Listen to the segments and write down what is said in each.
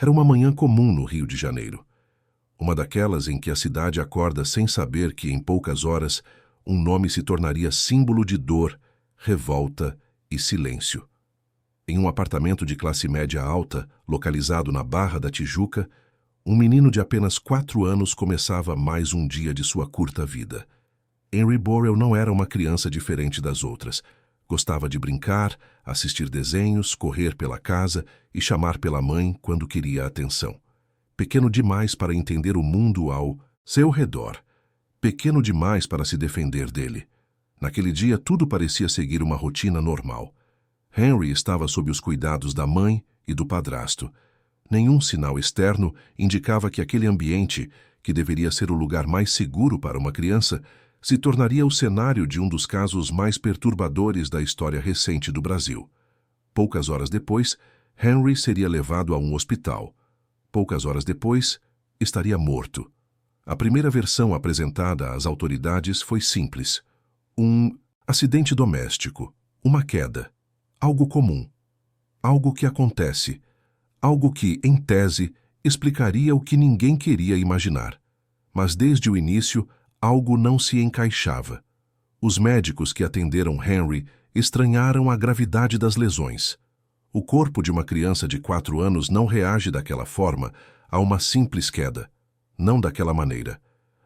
Era uma manhã comum no Rio de Janeiro. Uma daquelas em que a cidade acorda sem saber que, em poucas horas, um nome se tornaria símbolo de dor, revolta e silêncio. Em um apartamento de classe média alta, localizado na Barra da Tijuca, um menino de apenas 4 anos começava mais um dia de sua curta vida. Henry Borel não era uma criança diferente das outras. Gostava de brincar, assistir desenhos, correr pela casa e chamar pela mãe quando queria atenção. Pequeno demais para entender o mundo ao seu redor. Pequeno demais para se defender dele. Naquele dia tudo parecia seguir uma rotina normal. Henry estava sob os cuidados da mãe e do padrasto. Nenhum sinal externo indicava que aquele ambiente, que deveria ser o lugar mais seguro para uma criança, se tornaria o cenário de um dos casos mais perturbadores da história recente do Brasil. Poucas horas depois, Henry seria levado a um hospital. Poucas horas depois, estaria morto. A primeira versão apresentada às autoridades foi simples. Um acidente doméstico, uma queda, algo comum, algo que acontece, algo que, em tese, explicaria o que ninguém queria imaginar. Mas desde o início, algo não se encaixava. Os médicos que atenderam Henry estranharam a gravidade das lesões. O corpo de uma criança de 4 anos não reage daquela forma a uma simples queda. Não daquela maneira.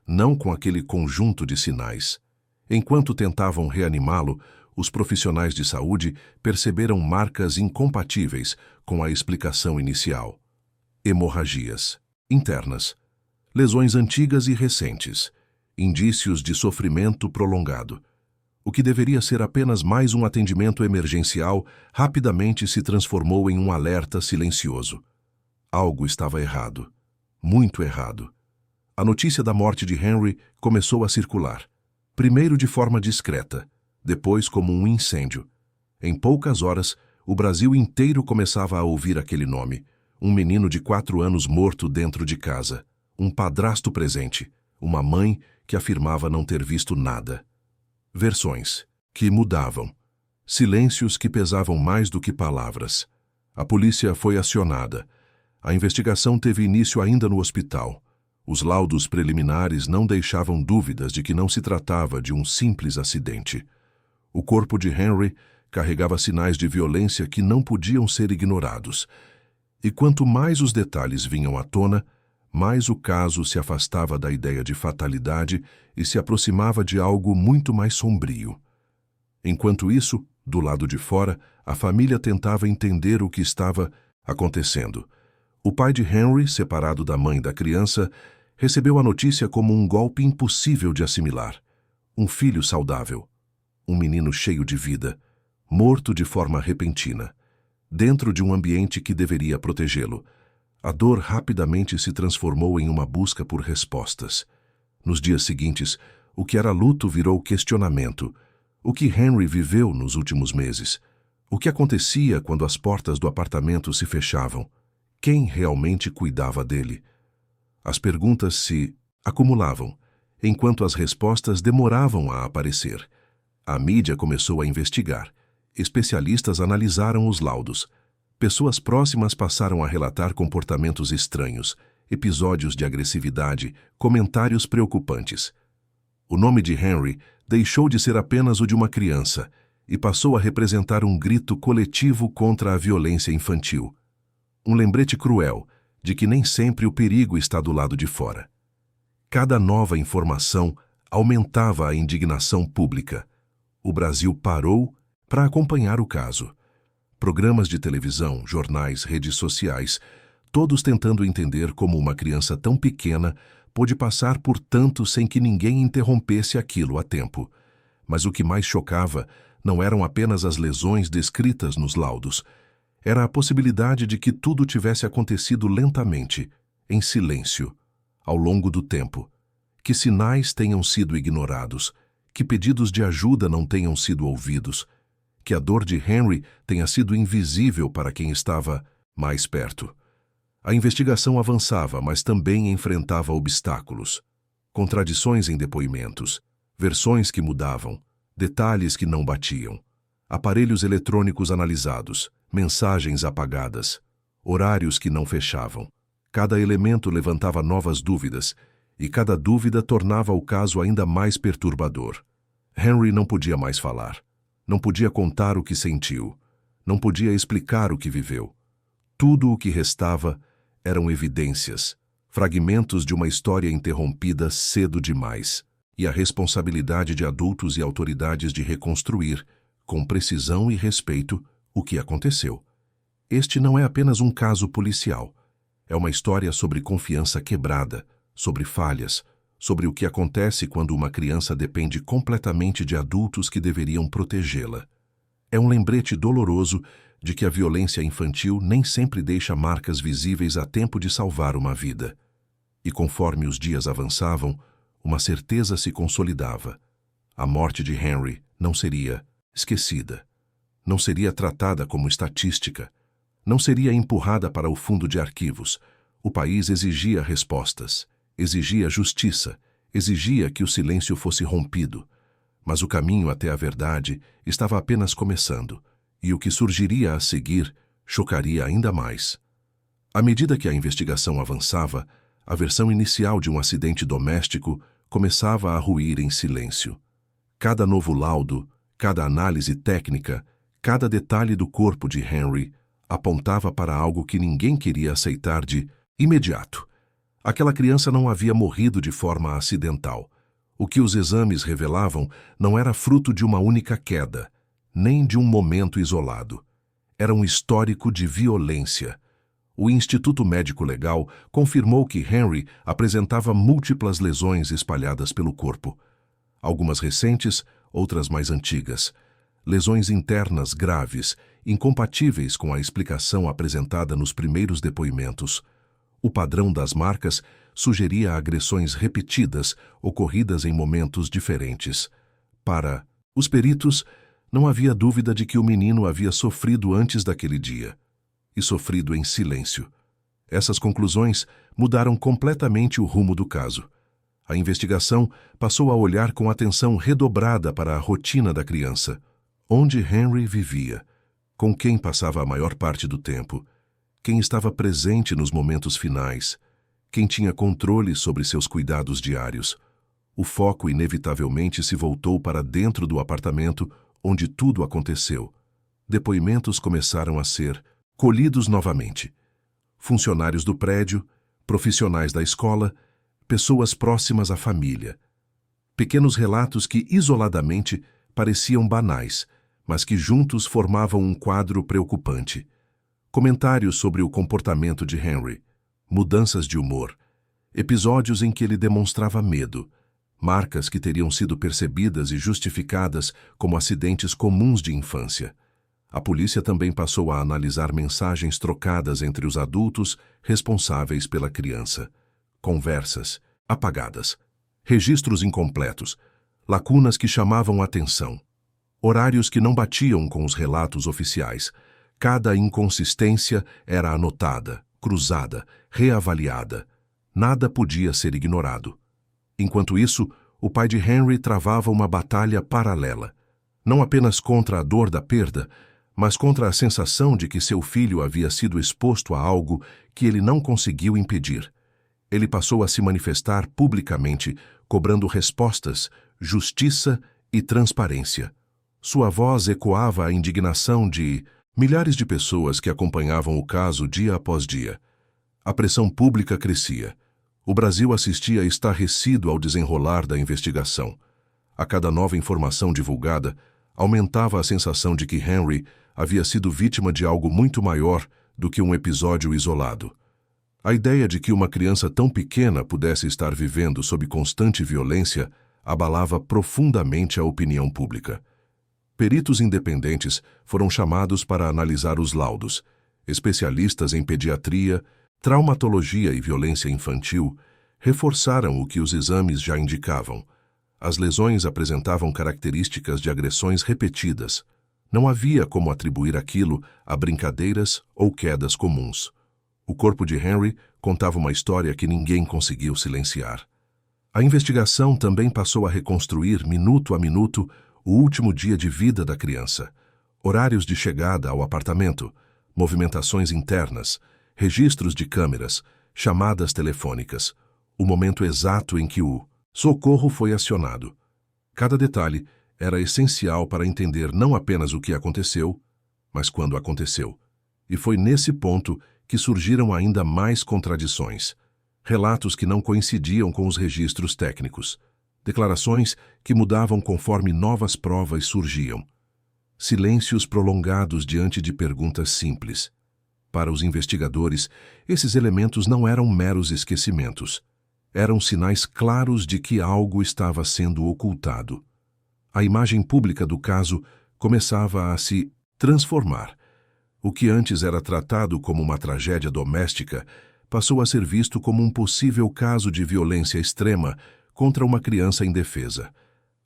Não com aquele conjunto de sinais. Enquanto tentavam reanimá-lo, os profissionais de saúde perceberam marcas incompatíveis com a explicação inicial. Hemorragias internas, lesões antigas e recentes, indícios de sofrimento prolongado. O que deveria ser apenas mais um atendimento emergencial rapidamente se transformou em um alerta silencioso. Algo estava errado. Muito errado. A notícia da morte de Henry começou a circular. Primeiro de forma discreta, depois como um incêndio. Em poucas horas, o Brasil inteiro começava a ouvir aquele nome. Um menino de 4 anos morto dentro de casa. Um padrasto presente. Uma mãe que afirmava não ter visto nada. Versões que mudavam. Silêncios que pesavam mais do que palavras. A polícia foi acionada. A investigação teve início ainda no hospital. Os laudos preliminares não deixavam dúvidas de que não se tratava de um simples acidente. O corpo de Henry carregava sinais de violência que não podiam ser ignorados. E quanto mais os detalhes vinham à tona, mais o caso se afastava da ideia de fatalidade e se aproximava de algo muito mais sombrio. Enquanto isso, do lado de fora, a família tentava entender o que estava acontecendo. O pai de Henry, separado da mãe da criança, recebeu a notícia como um golpe impossível de assimilar. Um filho saudável, um menino cheio de vida, morto de forma repentina, dentro de um ambiente que deveria protegê-lo. A dor rapidamente se transformou em uma busca por respostas. Nos dias seguintes, o que era luto virou questionamento. O que Henry viveu nos últimos meses? O que acontecia quando as portas do apartamento se fechavam? Quem realmente cuidava dele? As perguntas se acumulavam, enquanto as respostas demoravam a aparecer. A mídia começou a investigar. Especialistas analisaram os laudos. Pessoas próximas passaram a relatar comportamentos estranhos, episódios de agressividade, comentários preocupantes. O nome de Henry deixou de ser apenas o de uma criança e passou a representar um grito coletivo contra a violência infantil. Um lembrete cruel de que nem sempre o perigo está do lado de fora. Cada nova informação aumentava a indignação pública. O Brasil parou para acompanhar o caso. Programas de televisão, jornais, redes sociais, todos tentando entender como uma criança tão pequena pôde passar por tanto sem que ninguém interrompesse aquilo a tempo. Mas o que mais chocava não eram apenas as lesões descritas nos laudos. Era a possibilidade de que tudo tivesse acontecido lentamente, em silêncio, ao longo do tempo. Que sinais tenham sido ignorados, que pedidos de ajuda não tenham sido ouvidos, que a dor de Henry tenha sido invisível para quem estava mais perto. A investigação avançava, mas também enfrentava obstáculos. Contradições em depoimentos, versões que mudavam, detalhes que não batiam, aparelhos eletrônicos analisados, mensagens apagadas. horários que não fechavam. Cada elemento levantava novas dúvidas, e cada dúvida tornava o caso ainda mais perturbador. Henry não podia mais falar. Não podia contar o que sentiu. Não podia explicar o que viveu. Tudo o que restava eram evidências, fragmentos de uma história interrompida cedo demais, e a responsabilidade de adultos e autoridades de reconstruir, com precisão e respeito, o que aconteceu. Este não é apenas um caso policial. É uma história sobre confiança quebrada, sobre falhas, sobre o que acontece quando uma criança depende completamente de adultos que deveriam protegê-la. É um lembrete doloroso de que a violência infantil nem sempre deixa marcas visíveis a tempo de salvar uma vida. E conforme os dias avançavam, uma certeza se consolidava. A morte de Henry não seria esquecida. Não seria tratada como estatística. Não seria empurrada para o fundo de arquivos. O país exigia respostas, exigia justiça, exigia que o silêncio fosse rompido. Mas o caminho até a verdade estava apenas começando, e o que surgiria a seguir chocaria ainda mais. À medida que a investigação avançava, a versão inicial de um acidente doméstico começava a ruir em silêncio. Cada novo laudo, cada análise técnica, cada detalhe do corpo de Henry apontava para algo que ninguém queria aceitar de imediato. Aquela criança não havia morrido de forma acidental. O que os exames revelavam não era fruto de uma única queda, nem de um momento isolado. Era um histórico de violência. O Instituto Médico Legal confirmou que Henry apresentava múltiplas lesões espalhadas pelo corpo. Algumas recentes, outras mais antigas. Lesões internas graves, incompatíveis com a explicação apresentada nos primeiros depoimentos. O padrão das marcas sugeria agressões repetidas, ocorridas em momentos diferentes. Para os peritos, não havia dúvida de que o menino havia sofrido antes daquele dia, e sofrido em silêncio. Essas conclusões mudaram completamente o rumo do caso. A investigação passou a olhar com atenção redobrada para a rotina da criança, onde Henry vivia, com quem passava a maior parte do tempo, quem estava presente nos momentos finais, quem tinha controle sobre seus cuidados diários. O foco inevitavelmente se voltou para dentro do apartamento onde tudo aconteceu. Depoimentos começaram a ser colhidos novamente. Funcionários do prédio, profissionais da escola, pessoas próximas à família. Pequenos relatos que, isoladamente, pareciam banais, mas que juntos formavam um quadro preocupante. Comentários sobre o comportamento de Henry, mudanças de humor, episódios em que ele demonstrava medo, marcas que teriam sido percebidas e justificadas como acidentes comuns de infância. A polícia também passou a analisar mensagens trocadas entre os adultos responsáveis pela criança. Conversas apagadas, registros incompletos, lacunas que chamavam atenção, horários que não batiam com os relatos oficiais. Cada inconsistência era anotada, cruzada, reavaliada. Nada podia ser ignorado. Enquanto isso, o pai de Henry travava uma batalha paralela, não apenas contra a dor da perda, mas contra a sensação de que seu filho havia sido exposto a algo que ele não conseguiu impedir. Ele passou a se manifestar publicamente, cobrando respostas, justiça e transparência. Sua voz ecoava a indignação de milhares de pessoas que acompanhavam o caso dia após dia. A pressão pública crescia. O Brasil assistia estarrecido ao desenrolar da investigação. A cada nova informação divulgada, aumentava a sensação de que Henry havia sido vítima de algo muito maior do que um episódio isolado. A ideia de que uma criança tão pequena pudesse estar vivendo sob constante violência abalava profundamente a opinião pública. Peritos independentes foram chamados para analisar os laudos. Especialistas em pediatria, traumatologia e violência infantil reforçaram o que os exames já indicavam. As lesões apresentavam características de agressões repetidas. Não havia como atribuir aquilo a brincadeiras ou quedas comuns. O corpo de Henry contava uma história que ninguém conseguiu silenciar. A investigação também passou a reconstruir, minuto a minuto, o último dia de vida da criança, horários de chegada ao apartamento, movimentações internas, registros de câmeras, chamadas telefônicas, o momento exato em que o socorro foi acionado. Cada detalhe era essencial para entender não apenas o que aconteceu, mas quando aconteceu. E foi nesse ponto que surgiram ainda mais contradições. Relatos que não coincidiam com os registros técnicos. Declarações que mudavam conforme novas provas surgiam. Silêncios prolongados diante de perguntas simples. Para os investigadores, esses elementos não eram meros esquecimentos. Eram sinais claros de que algo estava sendo ocultado. A imagem pública do caso começava a se transformar. O que antes era tratado como uma tragédia doméstica passou a ser visto como um possível caso de violência extrema contra uma criança indefesa.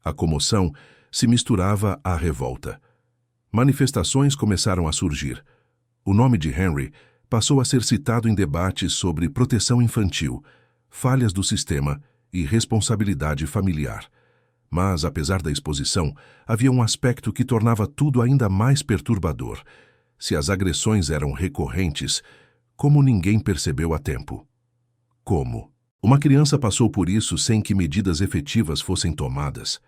A comoção se misturava à revolta. Manifestações começaram a surgir. O nome de Henry passou a ser citado em debates sobre proteção infantil, falhas do sistema e responsabilidade familiar. Mas, apesar da exposição, havia um aspecto que tornava tudo ainda mais perturbador. Se as agressões eram recorrentes, como ninguém percebeu a tempo? Como? Uma criança passou por isso sem que medidas efetivas fossem tomadas?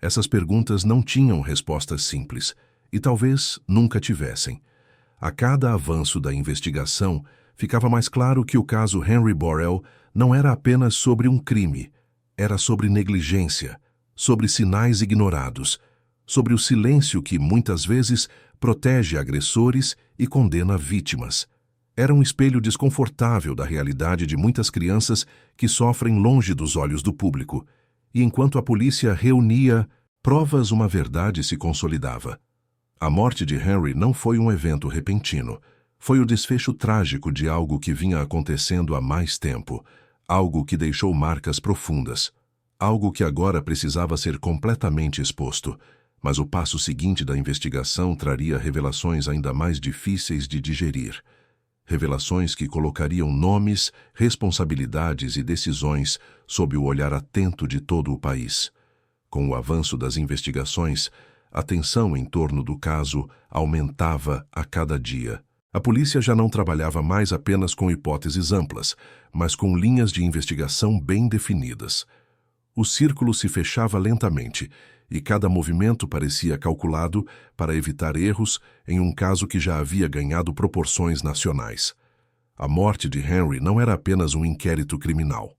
Essas perguntas não tinham respostas simples, e talvez nunca tivessem. A cada avanço da investigação, ficava mais claro que o caso Henry Borel não era apenas sobre um crime, era sobre negligência, sobre sinais ignorados, sobre o silêncio que, muitas vezes, protege agressores e condena vítimas. Era um espelho desconfortável da realidade de muitas crianças que sofrem longe dos olhos do público, e enquanto a polícia reunia provas, uma verdade se consolidava. A morte de Henry não foi um evento repentino. Foi o desfecho trágico de algo que vinha acontecendo há mais tempo, algo que deixou marcas profundas, algo que agora precisava ser completamente exposto, mas o passo seguinte da investigação traria revelações ainda mais difíceis de digerir. Revelações que colocariam nomes, responsabilidades e decisões sob o olhar atento de todo o país. Com o avanço das investigações, a tensão em torno do caso aumentava a cada dia. A polícia já não trabalhava mais apenas com hipóteses amplas, mas com linhas de investigação bem definidas. O círculo se fechava lentamente, e cada movimento parecia calculado para evitar erros em um caso que já havia ganhado proporções nacionais. A morte de Henry não era apenas um inquérito criminal.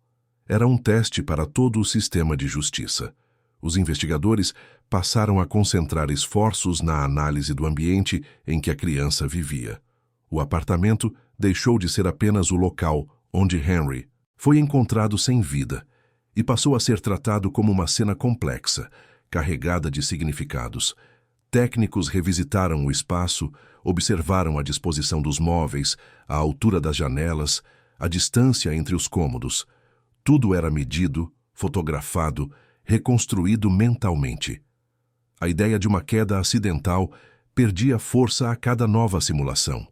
Era um teste para todo o sistema de justiça. Os investigadores passaram a concentrar esforços na análise do ambiente em que a criança vivia. O apartamento deixou de ser apenas o local onde Henry foi encontrado sem vida e passou a ser tratado como uma cena complexa, carregada de significados. Técnicos revisitaram o espaço, observaram a disposição dos móveis, a altura das janelas, a distância entre os cômodos. Tudo era medido, fotografado, reconstruído mentalmente. A ideia de uma queda acidental perdia força a cada nova simulação.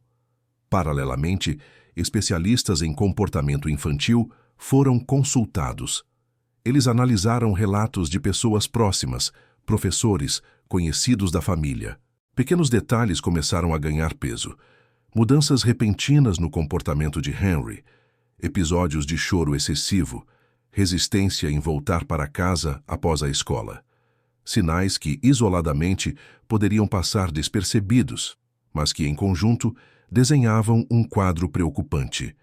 Paralelamente, especialistas em comportamento infantil foram consultados. Eles analisaram relatos de pessoas próximas, professores, conhecidos da família. Pequenos detalhes começaram a ganhar peso. Mudanças repentinas no comportamento de Henry, episódios de choro excessivo, resistência em voltar para casa após a escola. Sinais que, isoladamente, poderiam passar despercebidos, mas que, em conjunto, desenhavam um quadro preocupante.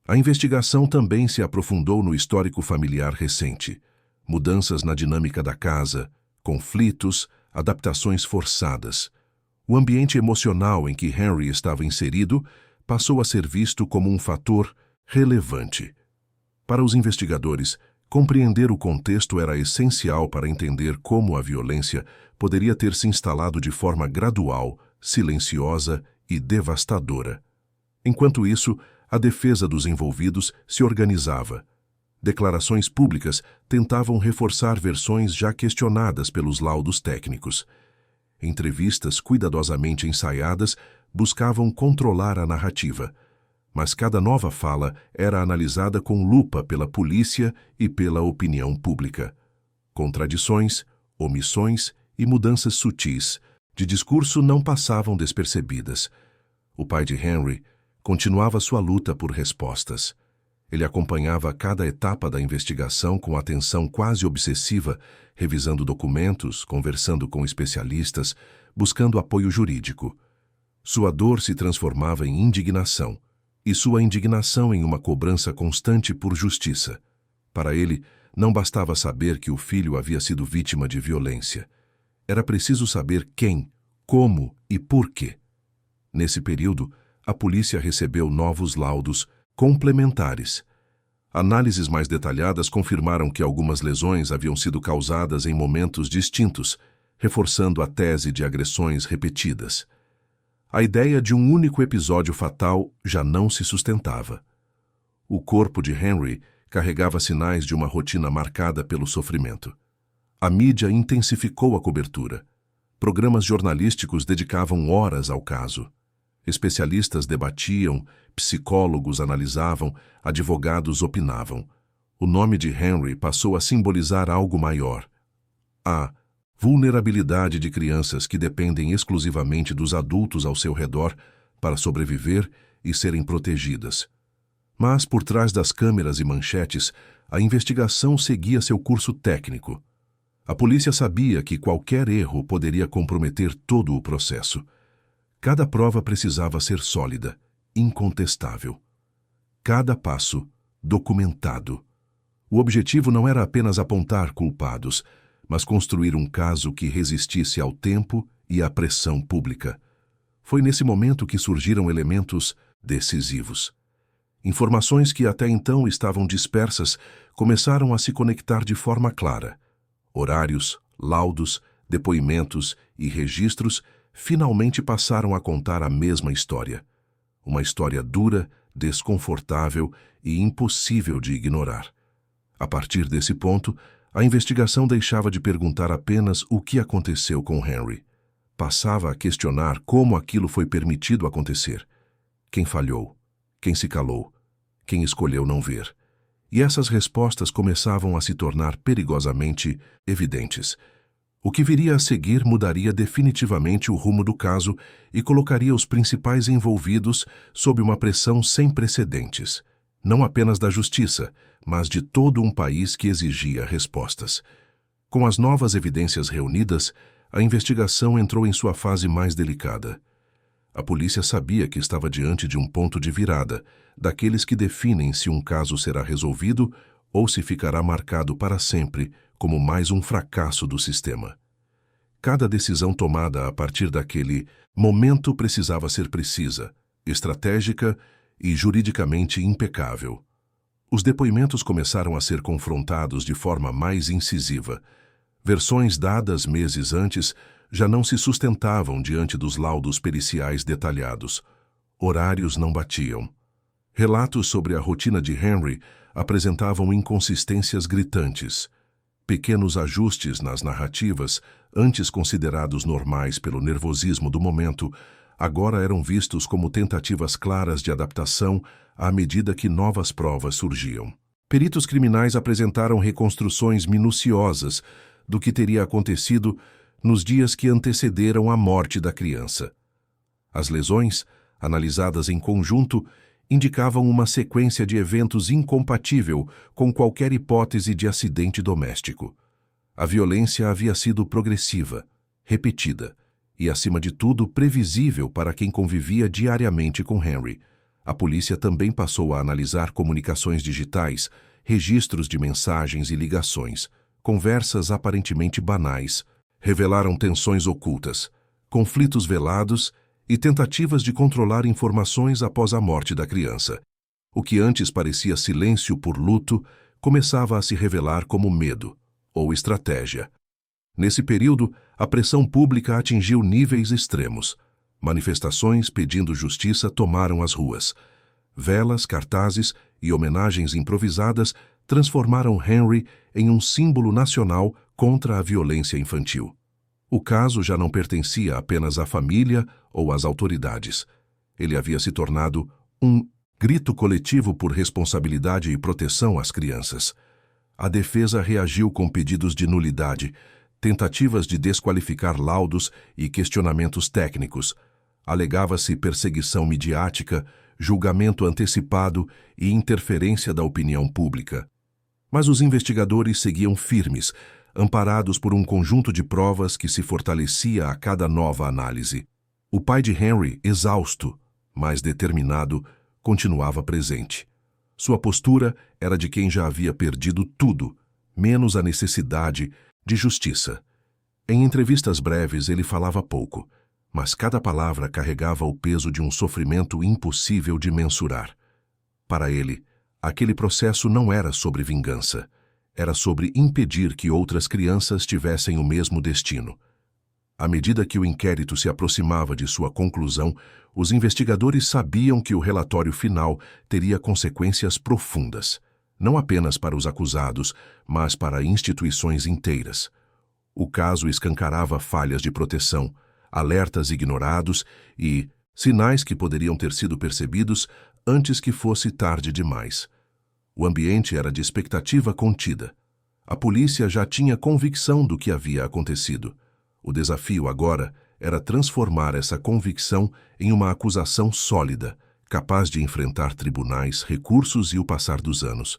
A investigação também se aprofundou no histórico familiar recente. Mudanças na dinâmica da casa, conflitos, adaptações forçadas. O ambiente emocional em que Henry estava inserido passou a ser visto como um fator relevante. Para os investigadores, compreender o contexto era essencial para entender como a violência poderia ter se instalado de forma gradual, silenciosa e devastadora. Enquanto isso, a defesa dos envolvidos se organizava. Declarações públicas tentavam reforçar versões já questionadas pelos laudos técnicos. Entrevistas cuidadosamente ensaiadas buscavam controlar a narrativa, mas cada nova fala era analisada com lupa pela polícia e pela opinião pública. Contradições, omissões e mudanças sutis de discurso não passavam despercebidas. O pai de Henry, continuava sua luta por respostas. Ele acompanhava cada etapa da investigação com atenção quase obsessiva, revisando documentos, conversando com especialistas, buscando apoio jurídico. Sua dor se transformava em indignação, e sua indignação em uma cobrança constante por justiça. Para ele, não bastava saber que o filho havia sido vítima de violência. Era preciso saber quem, como e por quê. Nesse período, a polícia recebeu novos laudos complementares. Análises mais detalhadas confirmaram que algumas lesões haviam sido causadas em momentos distintos, reforçando a tese de agressões repetidas. A ideia de um único episódio fatal já não se sustentava. O corpo de Henry carregava sinais de uma rotina marcada pelo sofrimento. A mídia intensificou a cobertura. Programas jornalísticos dedicavam horas ao caso. Especialistas debatiam, psicólogos analisavam, advogados opinavam. O nome de Henry passou a simbolizar algo maior: a vulnerabilidade de crianças que dependem exclusivamente dos adultos ao seu redor para sobreviver e serem protegidas. Mas, por trás das câmeras e manchetes, a investigação seguia seu curso técnico. A polícia sabia que qualquer erro poderia comprometer todo o processo. Cada prova precisava ser sólida, incontestável. Cada passo, documentado. O objetivo não era apenas apontar culpados, mas construir um caso que resistisse ao tempo e à pressão pública. Foi nesse momento que surgiram elementos decisivos. Informações que até então estavam dispersas começaram a se conectar de forma clara. Horários, laudos, depoimentos e registros finalmente passaram a contar a mesma história. Uma história dura, desconfortável e impossível de ignorar. A partir desse ponto, a investigação deixava de perguntar apenas o que aconteceu com Henry. Passava a questionar como aquilo foi permitido acontecer. Quem falhou? Quem se calou? Quem escolheu não ver? E essas respostas começavam a se tornar perigosamente evidentes. O que viria a seguir mudaria definitivamente o rumo do caso e colocaria os principais envolvidos sob uma pressão sem precedentes, não apenas da justiça, mas de todo um país que exigia respostas. Com as novas evidências reunidas, a investigação entrou em sua fase mais delicada. A polícia sabia que estava diante de um ponto de virada, daqueles que definem se um caso será resolvido ou se ficará marcado para sempre como mais um fracasso do sistema. Cada decisão tomada a partir daquele momento precisava ser precisa, estratégica e juridicamente impecável. Os depoimentos começaram a ser confrontados de forma mais incisiva. Versões dadas meses antes já não se sustentavam diante dos laudos periciais detalhados. Horários não batiam. Relatos sobre a rotina de Henry apresentavam inconsistências gritantes. Pequenos ajustes nas narrativas, antes considerados normais pelo nervosismo do momento, agora eram vistos como tentativas claras de adaptação à medida que novas provas surgiam. Peritos criminais apresentaram reconstruções minuciosas do que teria acontecido nos dias que antecederam a morte da criança. As lesões, analisadas em conjunto, indicavam uma sequência de eventos incompatível com qualquer hipótese de acidente doméstico. A violência havia sido progressiva, repetida e, acima de tudo, previsível para quem convivia diariamente com Henry. A polícia também passou a analisar comunicações digitais, registros de mensagens e ligações. Conversas aparentemente banais revelaram tensões ocultas, conflitos velados e tentativas de controlar informações após a morte da criança. O que antes parecia silêncio por luto começava a se revelar como medo ou estratégia. Nesse período, a pressão pública atingiu níveis extremos. Manifestações pedindo justiça tomaram as ruas. Velas, cartazes e homenagens improvisadas transformaram Henry em um símbolo nacional contra a violência infantil. O caso já não pertencia apenas à família ou às autoridades. Ele havia se tornado um grito coletivo por responsabilidade e proteção às crianças. A defesa reagiu com pedidos de nulidade, tentativas de desqualificar laudos e questionamentos técnicos. Alegava-se perseguição midiática, julgamento antecipado e interferência da opinião pública. Mas os investigadores seguiam firmes, amparados por um conjunto de provas que se fortalecia a cada nova análise. O pai de Henry, exausto, mas determinado, continuava presente. Sua postura era de quem já havia perdido tudo, menos a necessidade de justiça. Em entrevistas breves ele falava pouco, mas cada palavra carregava o peso de um sofrimento impossível de mensurar. Para ele, aquele processo não era sobre vingança, era sobre impedir que outras crianças tivessem o mesmo destino. À medida que o inquérito se aproximava de sua conclusão, os investigadores sabiam que o relatório final teria consequências profundas, não apenas para os acusados, mas para instituições inteiras. O caso escancarava falhas de proteção, alertas ignorados e sinais que poderiam ter sido percebidos antes que fosse tarde demais. O ambiente era de expectativa contida. A polícia já tinha convicção do que havia acontecido. O desafio agora era transformar essa convicção em uma acusação sólida, capaz de enfrentar tribunais, recursos e o passar dos anos.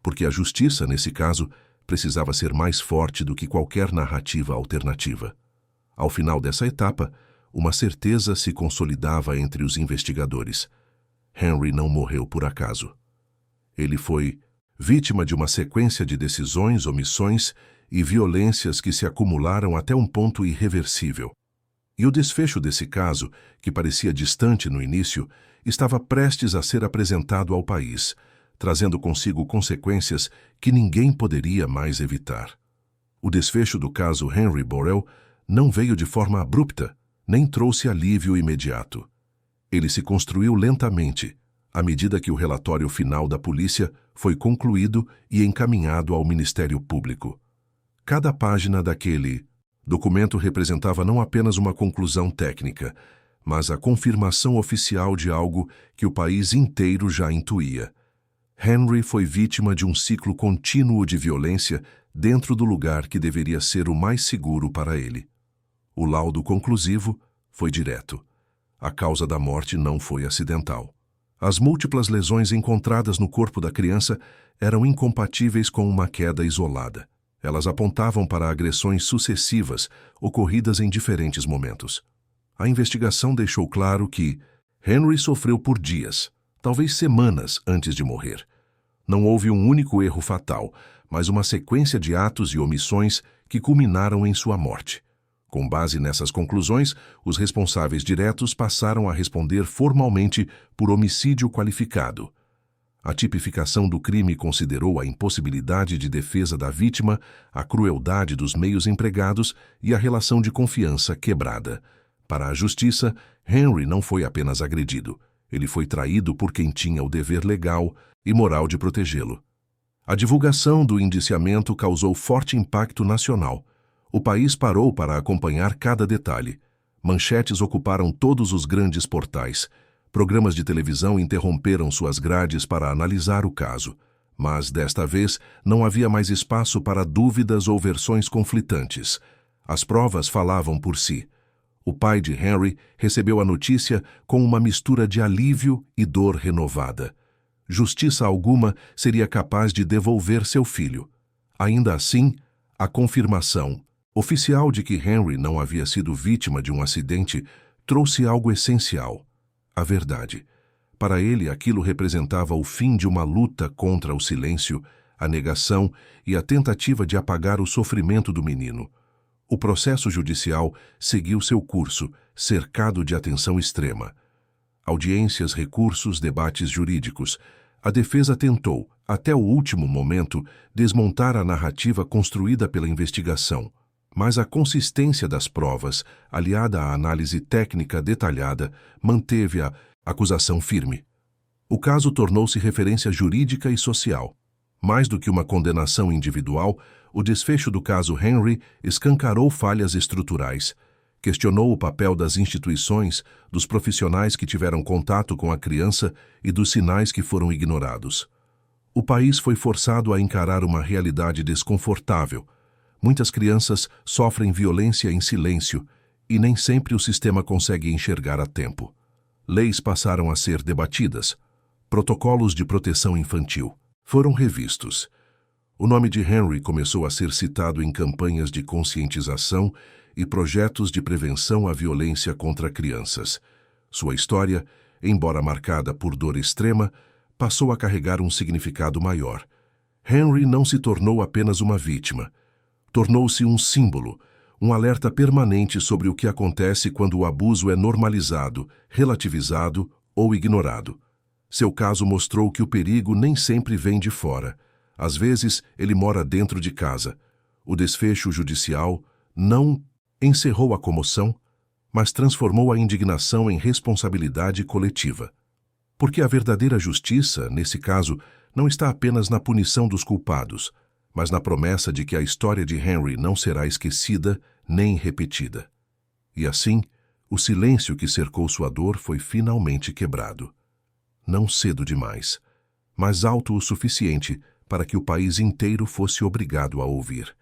Porque a justiça, nesse caso, precisava ser mais forte do que qualquer narrativa alternativa. Ao final dessa etapa, uma certeza se consolidava entre os investigadores. Henry não morreu por acaso. Ele foi vítima de uma sequência de decisões, omissões e violências que se acumularam até um ponto irreversível. E o desfecho desse caso, que parecia distante no início, estava prestes a ser apresentado ao país, trazendo consigo consequências que ninguém poderia mais evitar. O desfecho do caso Henry Borel não veio de forma abrupta, nem trouxe alívio imediato. Ele se construiu lentamente, à medida que o relatório final da polícia foi concluído e encaminhado ao Ministério Público. Cada página daquele documento representava não apenas uma conclusão técnica, mas a confirmação oficial de algo que o país inteiro já intuía. Henry foi vítima de um ciclo contínuo de violência dentro do lugar que deveria ser o mais seguro para ele. O laudo conclusivo foi direto. A causa da morte não foi acidental. As múltiplas lesões encontradas no corpo da criança eram incompatíveis com uma queda isolada. Elas apontavam para agressões sucessivas, ocorridas em diferentes momentos. A investigação deixou claro que Henry sofreu por dias, talvez semanas antes de morrer. Não houve um único erro fatal, mas uma sequência de atos e omissões que culminaram em sua morte. Com base nessas conclusões, os responsáveis diretos passaram a responder formalmente por homicídio qualificado. A tipificação do crime considerou a impossibilidade de defesa da vítima, a crueldade dos meios empregados e a relação de confiança quebrada. Para a justiça, Henry não foi apenas agredido. Ele foi traído por quem tinha o dever legal e moral de protegê-lo. A divulgação do indiciamento causou forte impacto nacional. O país parou para acompanhar cada detalhe. Manchetes ocuparam todos os grandes portais. Programas de televisão interromperam suas grades para analisar o caso. Mas, desta vez, não havia mais espaço para dúvidas ou versões conflitantes. As provas falavam por si. O pai de Henry recebeu a notícia com uma mistura de alívio e dor renovada. Justiça alguma seria capaz de devolver seu filho. Ainda assim, a confirmação oficial de que Henry não havia sido vítima de um acidente trouxe algo essencial: a verdade. Para ele, aquilo representava o fim de uma luta contra o silêncio, a negação e a tentativa de apagar o sofrimento do menino. O processo judicial seguiu seu curso, cercado de atenção extrema. Audiências, recursos, debates jurídicos. A defesa tentou, até o último momento, desmontar a narrativa construída pela investigação. Mas a consistência das provas, aliada à análise técnica detalhada, manteve a acusação firme. O caso tornou-se referência jurídica e social. Mais do que uma condenação individual, o desfecho do caso Henry escancarou falhas estruturais, questionou o papel das instituições, dos profissionais que tiveram contato com a criança e dos sinais que foram ignorados. O país foi forçado a encarar uma realidade desconfortável. Muitas crianças sofrem violência em silêncio e nem sempre o sistema consegue enxergar a tempo. Leis passaram a ser debatidas. Protocolos de proteção infantil foram revistos. O nome de Henry começou a ser citado em campanhas de conscientização e projetos de prevenção à violência contra crianças. Sua história, embora marcada por dor extrema, passou a carregar um significado maior. Henry não se tornou apenas uma vítima. Tornou-se um símbolo, um alerta permanente sobre o que acontece quando o abuso é normalizado, relativizado ou ignorado. Seu caso mostrou que o perigo nem sempre vem de fora. Às vezes, ele mora dentro de casa. O desfecho judicial não encerrou a comoção, mas transformou a indignação em responsabilidade coletiva. Porque a verdadeira justiça, nesse caso, não está apenas na punição dos culpados, mas na promessa de que a história de Henry não será esquecida nem repetida. E assim, o silêncio que cercou sua dor foi finalmente quebrado. Não cedo demais, mas alto o suficiente para que o país inteiro fosse obrigado a ouvir.